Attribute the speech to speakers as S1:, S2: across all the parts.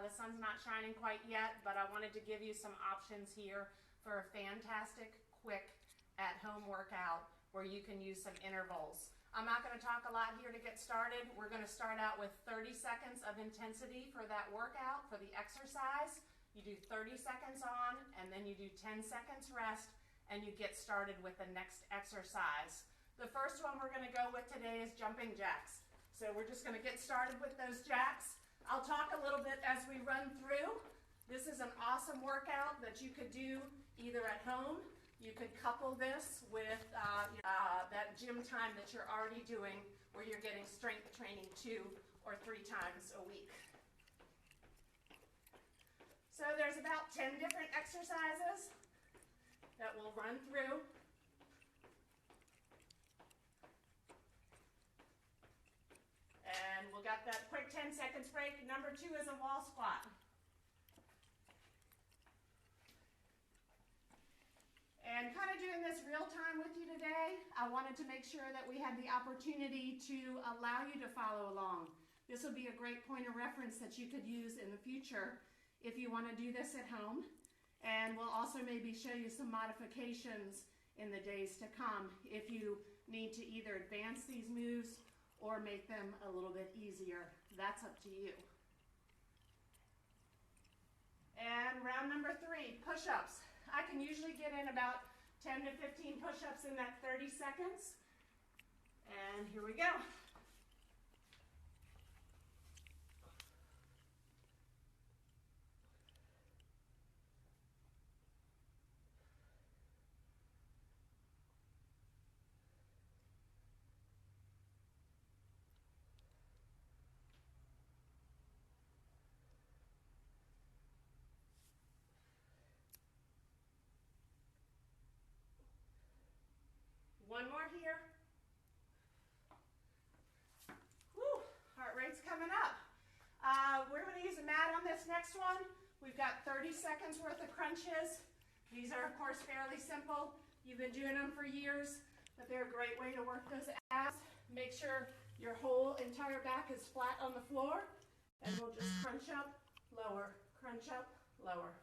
S1: The sun's not shining quite yet, but I wanted to give you some options here for a fantastic, quick, at-home workout where you can use some intervals. I'm not going to talk a lot here to get started. We're going to start out with 30 seconds of intensity for that workout, for the exercise. You do 30 seconds on, and then you do 10 seconds rest, and you get started with the next exercise. The first one we're going to go with today is jumping jacks. So we're just going to get started with those jacks. I'll talk a little bit as we run through. This is an awesome workout that you could do either at home. You could couple this with that gym time that you're already doing where you're getting strength training 2 or 3 times a week. So there's about 10 different exercises that we'll run through. And we'll got that quick 10 seconds break. Number 2 is a wall squat. And kind of doing this real time with you today, I wanted to make sure that we had the opportunity to allow you to follow along. This would be a great point of reference that you could use in the future if you want to do this at home. And we'll also maybe show you some modifications in the days to come if you need to either advance these moves or make them a little bit easier. That's up to you. And round number 3, push-ups. I can usually get in about 10 to 15 push-ups in that 30 seconds. And here we go. One more here. Whew, heart rate's coming up. We're going to use a mat on this next one. We've got 30 seconds worth of crunches. These are, of course, fairly simple. You've been doing them for years, but they're a great way to work those abs. Make sure your whole entire back is flat on the floor, and we'll just crunch up, lower, crunch up, lower.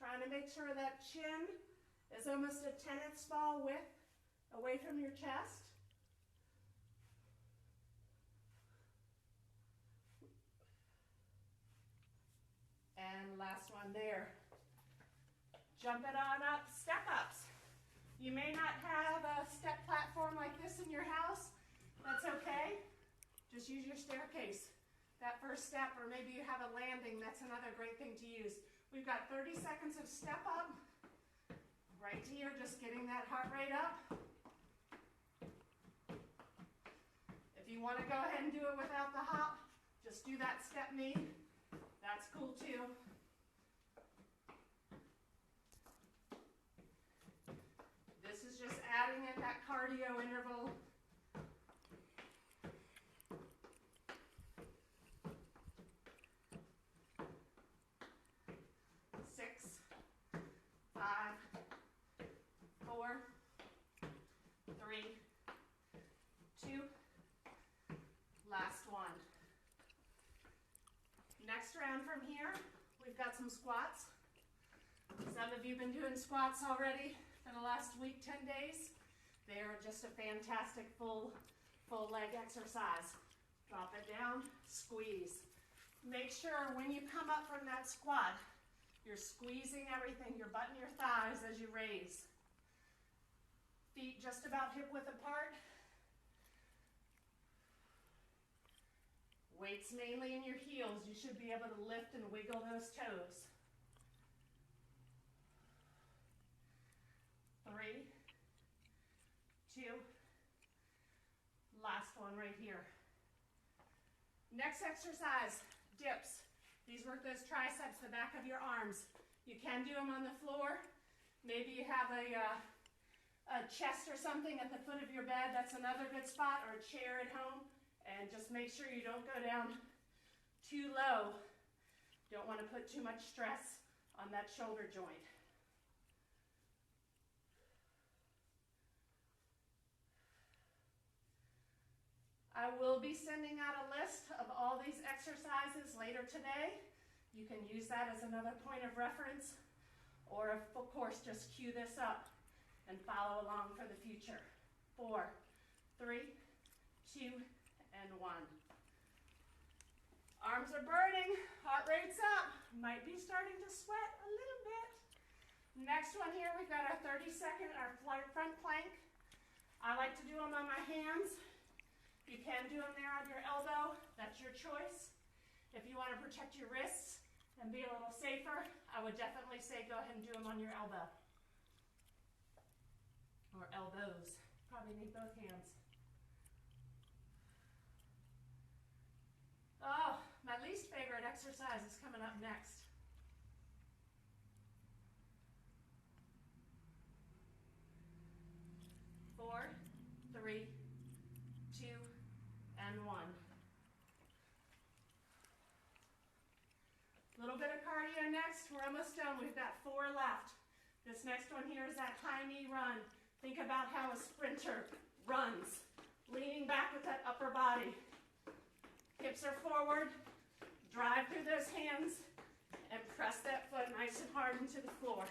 S1: Trying to make sure that chin is almost a tennis ball width away from your chest. And last one there. Jump it on up, step ups. You may not have a step platform like this in your house. That's okay. Just use your staircase. That first step, or maybe you have a landing, that's another great thing to use. We've got 30 seconds of step up. Right here, just getting that heart rate up. If you want to go ahead and do it without the hop, just do that step knee. That's cool too. This is just adding in that cardio interval. 6, 5, 4, 3, 2, last one. Next round from here, we've got some squats. Some of you have been doing squats already for the last week, 10 days. They are just a fantastic full leg exercise. Drop it down, squeeze. Make sure when you come up from that squat, you're squeezing everything, your butt and your thighs as you raise. Feet just about hip width apart. Weights mainly in your heels. You should be able to lift and wiggle those toes. 3, 2, last one right here. Next exercise, dips. These work those triceps, the back of your arms. You can do them on the floor. Maybe you have a chest or something at the foot of your bed. That's another good spot, or a chair at home. And just make sure you don't go down too low. Don't want to put too much stress on that shoulder joint. I will be sending out a list of all these exercises later today. You can use that as another point of reference, or of course just cue this up and follow along for the future. 4, 3, 2, and 1. Arms are burning, heart rate's up. Might be starting to sweat a little bit. Next one here, we've got our 30-second, our front plank. I like to do them on my hands. You can do them there on your elbow, that's your choice. If you want to protect your wrists and be a little safer, I would definitely say go ahead and do them on your elbow. Or elbows, probably need both hands. Oh, my least favorite exercise is coming up next. Four, 3, 2, and 1. Little bit of cardio next. We're almost done. We've got 4 left. This next one here is that high knee run. Think about how a sprinter runs, leaning back with that upper body. Hips are forward. Drive through those hands and press that foot nice and hard into the floor.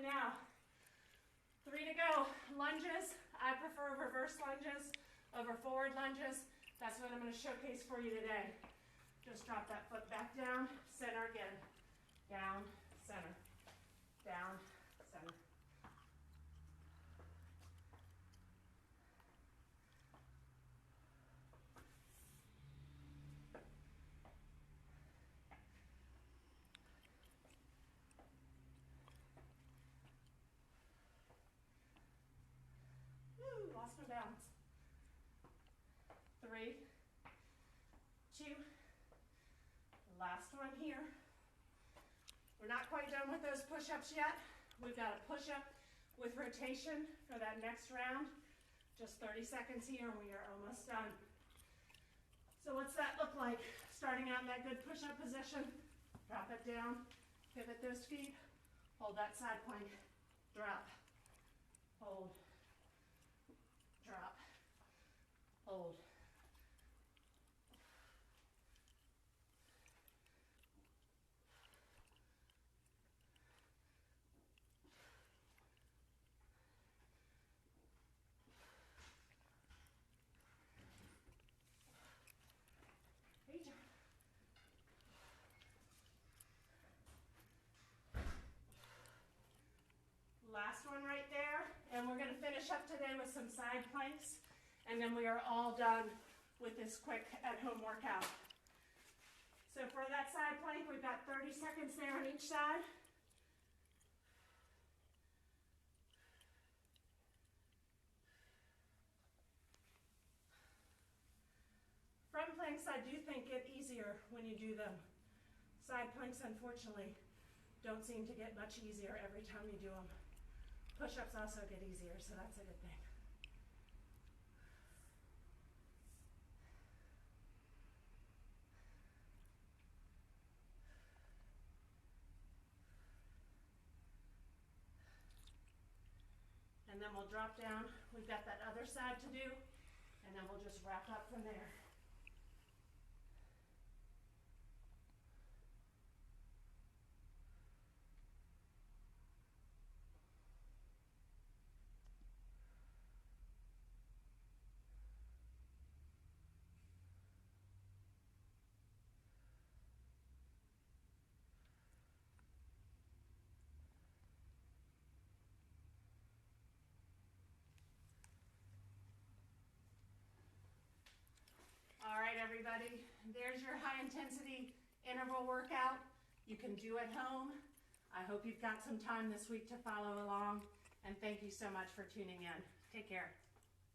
S1: Now, 3 to go. Lunges, I prefer reverse lunges over forward lunges. That's what I'm going to showcase for you today. Just drop that foot back down, center again. Down, center. Down, center. Lost my balance. 3, 2, last one here. We're not quite done with those push-ups yet. We've got a push-up with rotation for that next round. Just 30 seconds here and we are almost done. So what's that look like? Starting out in that good push-up position, drop it down, pivot those feet, hold that side plank, drop, hold, drop, hold. Last one right there, and we're going to finish up today with some side planks, and then we are all done with this quick at-home workout. So for that side plank, we've got 30 seconds there on each side. Front planks, I do think, get easier when you do them. Side planks, unfortunately, don't seem to get much easier every time you do them. Push-ups also get easier, so that's a good thing. And then we'll drop down. We've got that other side to do, and then we'll just wrap up from there. All right, everybody, there's your high intensity interval workout. You can do at home. I hope you've got some time this week to follow along, and thank thank you so much for tuning in. Take care.